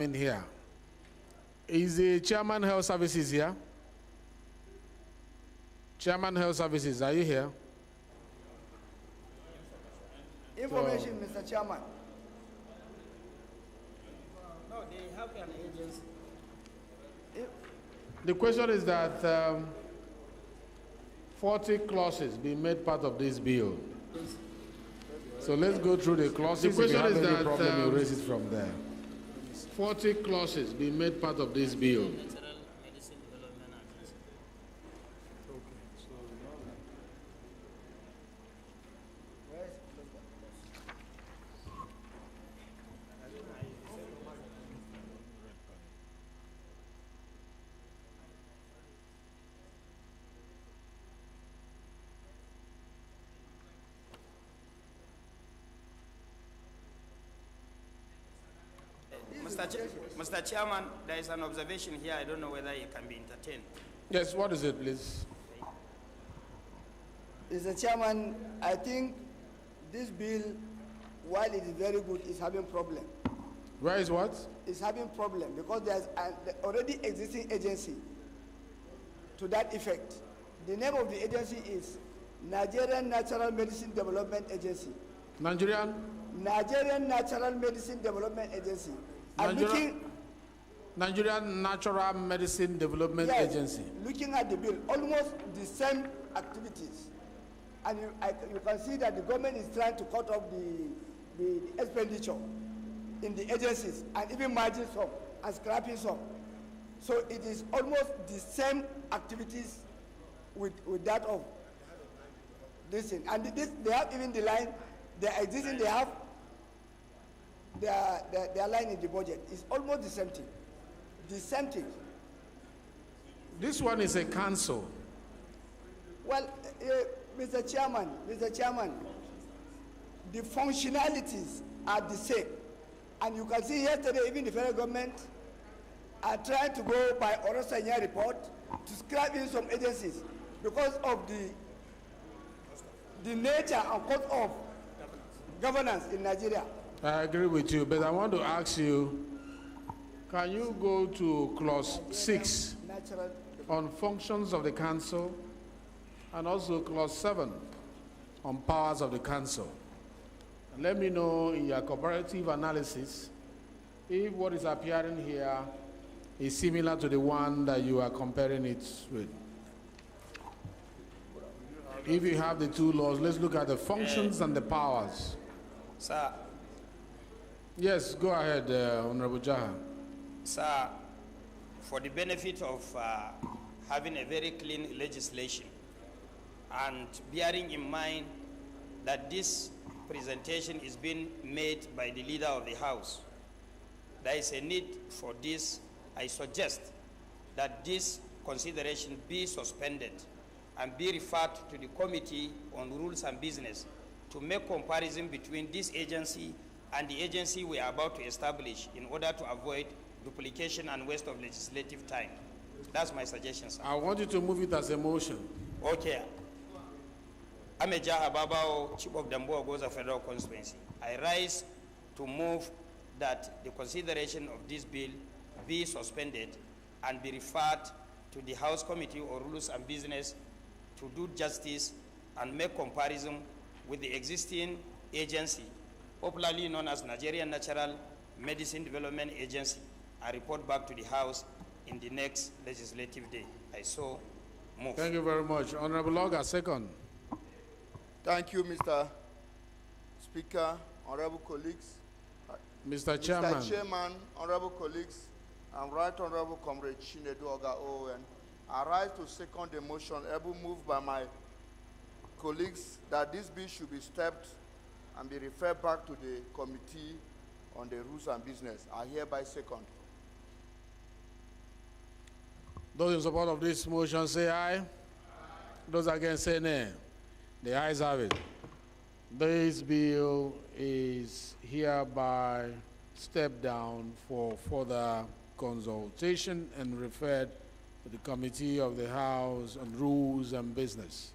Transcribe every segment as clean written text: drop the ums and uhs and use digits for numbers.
in here. Is the Chairman Health Services here? Chairman Health Services, are you here? Information, Mr. Chairman. No, they have an agency. The question is that 40 clauses be made part of this bill. So let's go through the clauses. The question is that problem, you raise it from there. 40 clauses be made part of this bill. Mr. Chairman, there is an observation here. I don't know whether it can be entertained. Yes, what is it, please? Mr. Chairman, I think this bill, while it is very good, is having problem. Where is what? It's having problem because there's an already existing agency to that effect. The name of the agency is Nigerian Natural Medicine Development Agency. Nigerian Natural Medicine Development Agency. Nigerian Natural Medicine Development Agency. Looking at the bill, almost the same activities. And you can see that the government is trying to cut off the expenditure in the agencies and even merging some and scrapping some. So it is almost the same activities with that of this thing. And they have even the line, they are existing, they have their line in the budget. It's almost the same thing. The same thing. This one is a council. Well, Mr. Chairman, the functionalities are the same. And you can see yesterday, even the federal government are trying to go by Orosanya report to scrap in some agencies because of the nature and cost of governance in Nigeria. I agree with you, but I want to ask you, can you go to clause 6 on functions of the council and also clause 7 on powers of the council? And let me know in your comparative analysis if what is appearing here is similar to the one that you are comparing it with. If you have the two laws, let's look at the functions and the powers. Sir. Yes, go ahead, Honorable Jahan. Sir, for the benefit of having a very clean legislation and bearing in mind that this presentation is being made by the leader of the House, there is a need for this. I suggest that this consideration be suspended and be referred to the Committee on Rules and Business to make comparison between this agency and the agency we are about to establish in order to avoid duplication and waste of legislative time. That's my suggestion, sir. I want you to move it as a motion. Okay. I'm a Jaha Babao, Chief of Damboa Goza Federal Constituency. I rise to move that the consideration of this bill be suspended and be referred to the House Committee on Rules and Business to do justice and make comparison with the existing agency, popularly known as Nigerian Natural Medicine Development Agency, and report back to the House in the next legislative day. I so move. Thank you very much. Honorable Loga, second. Thank you, Mr. Speaker, honorable colleagues. Mr. Chairman. Mr. Chairman, honorable colleagues, and Right Honorable Comrade Chinedu Oga Owen, I rise to second the motion able moved by my colleagues that this bill should be stepped and be referred back to the Committee on the Rules and Business. I hereby second. Those in support of this motion say aye. Aye. Those against say nay. The ayes have it. This bill is hereby stepped down for further consultation and referred to the Committee of the House on Rules and Business.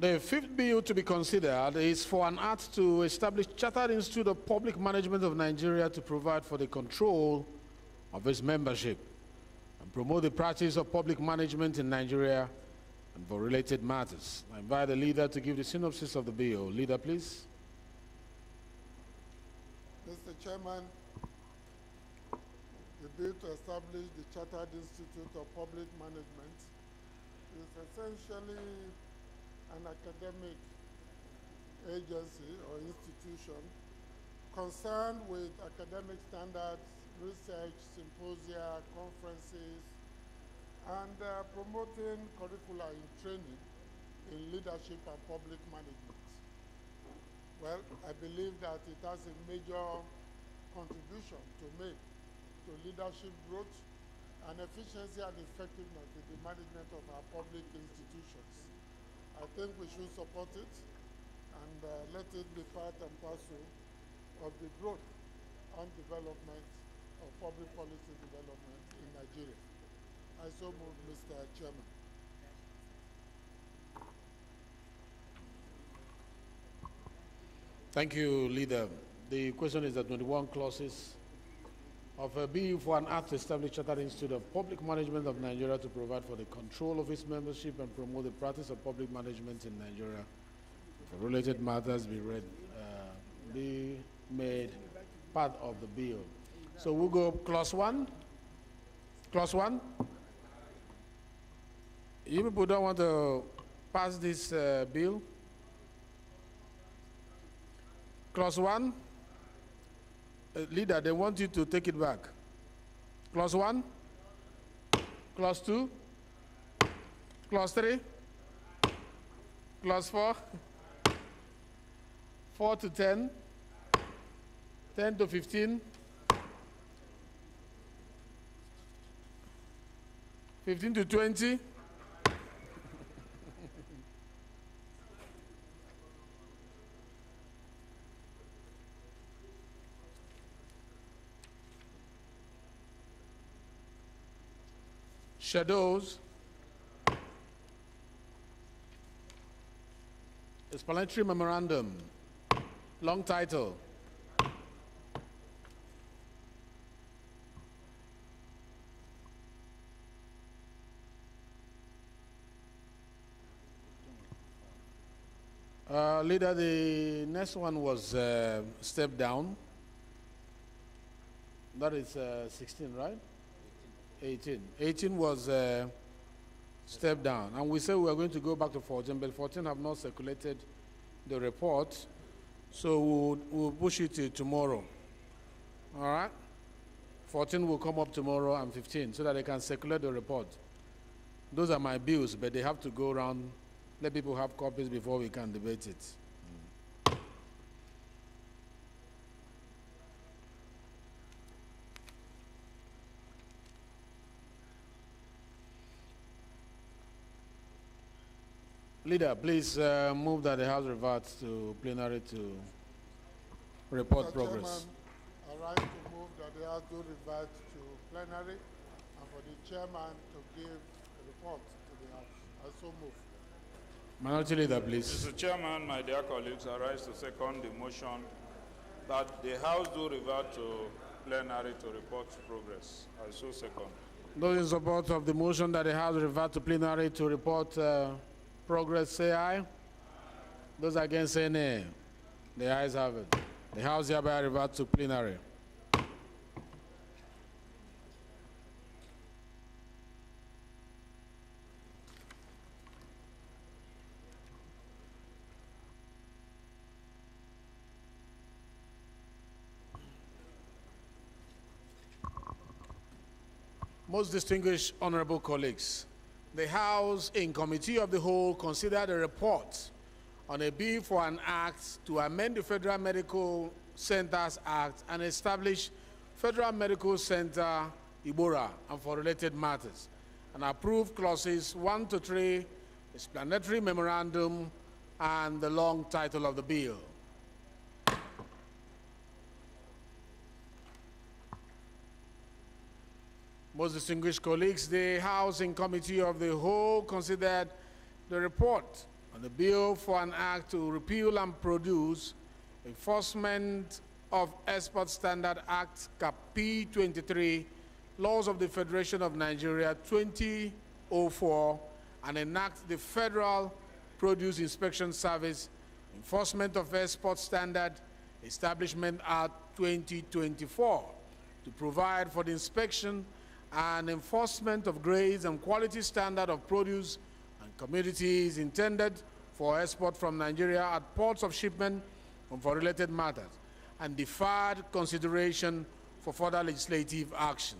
The fifth bill to be considered is for an act to establish Chartered Institute of Public Management of Nigeria to provide for the control of its membership and promote the practice of public management in Nigeria and for related matters. I invite the leader to give the synopsis of the bill. Leader, please. Mr. Chairman, the bill to establish the Chartered Institute of Public Management is essentially an academic agency or institution concerned with academic standards, research, symposia, conferences, and promoting curricula in training in leadership and public management. Well, I believe that it has a major contribution to make to leadership growth and efficiency and effectiveness in the management of our public institutions. I think we should support it and let it be part and parcel of the growth and development of public policy development in Nigeria. I so move, Mr. Chairman. Thank you, Leader. The question is that 21 clauses of a bill for an act to establish Chartered Institute of Public Management of Nigeria to provide for the control of its membership and promote the practice of public management in Nigeria. For related matters be made part of the bill. So we'll go clause 1. Clause 1. You people don't want to pass this bill? Clause 1. Leader, they want you to take it back. Clause 1, clause 2, clause 3, clause 4, 4 to 10, 10 to 15, 15 to 20, Shadows. Explanatory memorandum. Long title. Leader, the next one was step down. That is 16, right? 18. 18 was step down. And we said we were going to go back to 14, but 14 have not circulated the report. So we'll push it to tomorrow. All right? 14 will come up tomorrow and 15 so that they can circulate the report. Those are my bills, but they have to go around, let people have copies before we can debate it. Leader, please move that the House reverts to plenary to report Mr. progress. Chairman, I rise to move that the House do revert to plenary and for the chairman to give a report to the House. I so move. Minority Leader, please. Mr. Chairman, my dear colleagues, I rise to second the motion that the House do revert to plenary to report progress. I so second. Those in support of the motion that the House revert to plenary to report progress, say aye. Those against, say nay. The ayes have it. The House hereby revert to plenary. Most distinguished honorable colleagues, the House in Committee of the Whole considered a report on a bill for an act to amend the Federal Medical Centers Act and establish Federal Medical Center Ibora and for related matters, and approve clauses 1 to 3, explanatory memorandum, and the long title of the bill. Most distinguished colleagues, the House in Committee of the Whole considered the report on the bill for an act to repeal and produce Enforcement of Export Standard Act Cap P23, Laws of the Federation of Nigeria 2004, and enact the Federal Produce Inspection Service Enforcement of Export Standard Establishment Act 2024 to provide for the inspection and enforcement of grades and quality standard of produce and commodities intended for export from Nigeria at ports of shipment and for related matters, and deferred consideration for further legislative action.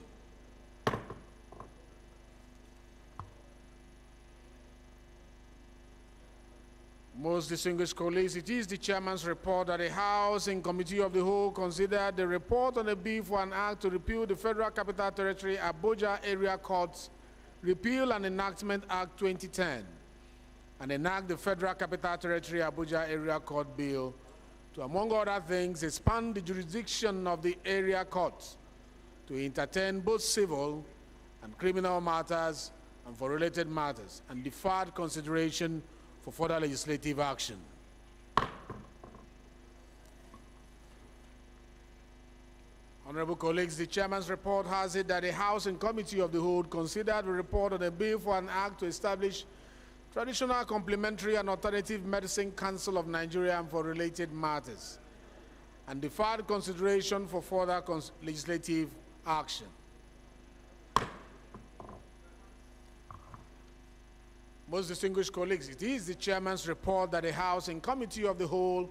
Most distinguished colleagues, it is the chairman's report that the House in Committee of the Whole considered the report on a bill for an act to repeal the Federal Capital Territory Abuja Area Courts Repeal and Enactment Act 2010 and enact the Federal Capital Territory Abuja Area Court Bill to, among other things, expand the jurisdiction of the area courts to entertain both civil and criminal matters and for related matters, and deferred consideration for further legislative action. Honorable colleagues, the chairman's report has it that the House and Committee of the Whole considered the report on a bill for an act to establish Traditional Complementary and Alternative Medicine Council of Nigeria and for related matters, and deferred consideration for further legislative action. Most distinguished colleagues, it is the chairman's report that the House and Committee of the Whole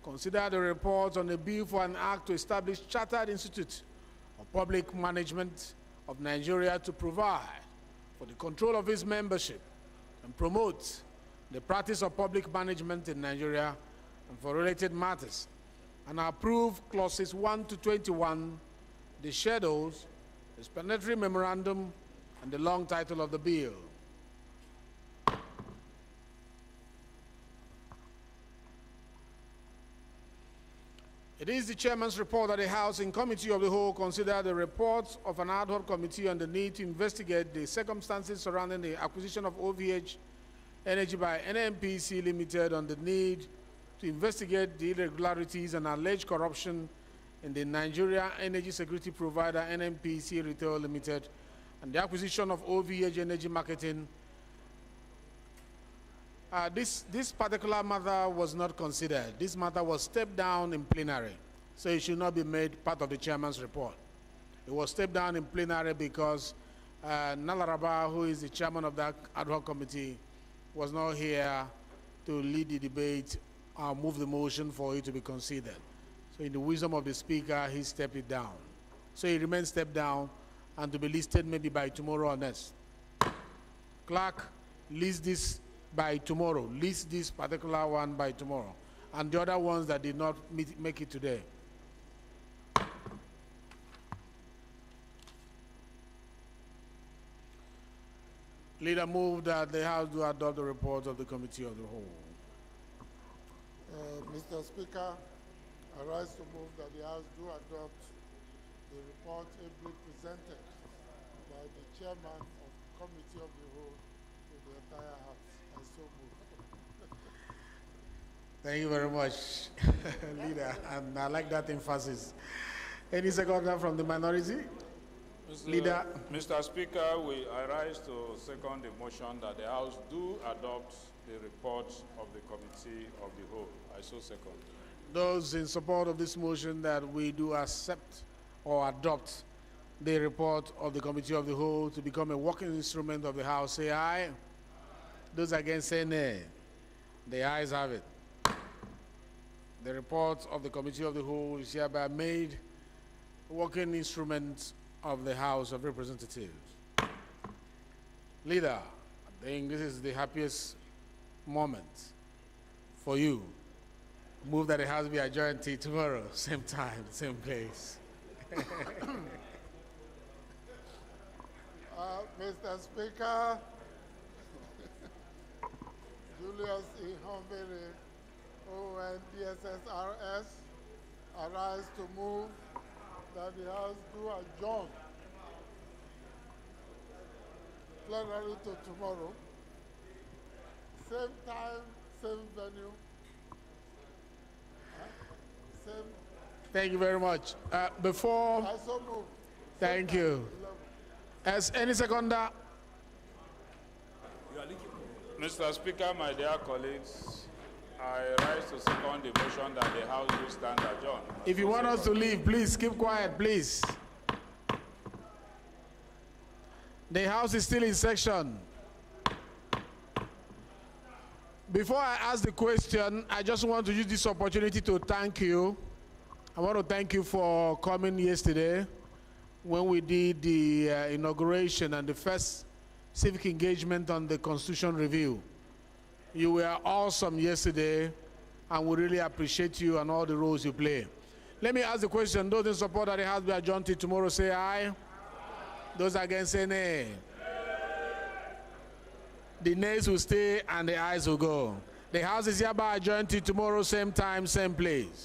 consider the report on a bill for an act to establish Chartered Institute of Public Management of Nigeria to provide for the control of its membership and promote the practice of public management in Nigeria and for related matters, and approve clauses 1 to 21, the schedules, the explanatory memorandum, and the long title of the bill. It is the chairman's report that the House in Committee of the Whole considered the report of an ad hoc committee on the need to investigate the circumstances surrounding the acquisition of OVH Energy by NNPC Limited, on the need to investigate the irregularities and alleged corruption in the Nigeria energy security provider NNPC Retail Limited, and the acquisition of OVH Energy Marketing. This particular matter was not considered. This matter was stepped down in plenary, so it should not be made part of the chairman's report. It was stepped down in plenary because Nalaraba, who is the chairman of that ad hoc committee, was not here to lead the debate or move the motion for it to be considered. So in the wisdom of the speaker, he stepped it down. So it remains stepped down and to be listed maybe by tomorrow or next. Clerk, list this by tomorrow. List this particular one by tomorrow, and the other ones that did not make it today. Leader moved that the House do adopt the report of the Committee of the Whole. Mr. Speaker, I rise to move that the House do adopt the report ably presented by the chairman of the Committee of the Whole to the entire House. I so move. Thank you very much, Leader, and I like that emphasis. Any seconder from the minority? Leader. Mr. Speaker, I rise to second the motion that the House do adopt the report of the Committee of the Whole. I so second. Those in support of this motion that we do accept or adopt the report of the Committee of the Whole to become a working instrument of the House, say aye. Those against, say nay. The ayes have it. The report of the Committee of the Whole is hereby made a working instrument of the House of Representatives. Leader, I think this is the happiest moment for you. Move that the House be adjourned till tomorrow, same time, same place. Mr. Speaker, Julius E. Humbere, ONDSSRS, arise to move that the House do adjourn plenary to tomorrow, same time, same venue. Same. Thank you very much. Before, I so move. thank you. As any seconder? Mr. Speaker, my dear colleagues, I rise to second the motion that the House will stand adjourned. If you want us to leave, please keep quiet, please. The House is still in session. Before I ask the question, I just want to use this opportunity to thank you. I want to thank you for coming yesterday when we did the inauguration and the first civic engagement on the Constitution review. You were awesome yesterday, and we really appreciate you and all the roles you play. Let me ask the question. Those in support that the House be adjourned till tomorrow, say aye. Those against, say nay. The nays will stay and the ayes will go. The House is hereby adjourned till tomorrow, same time, same place.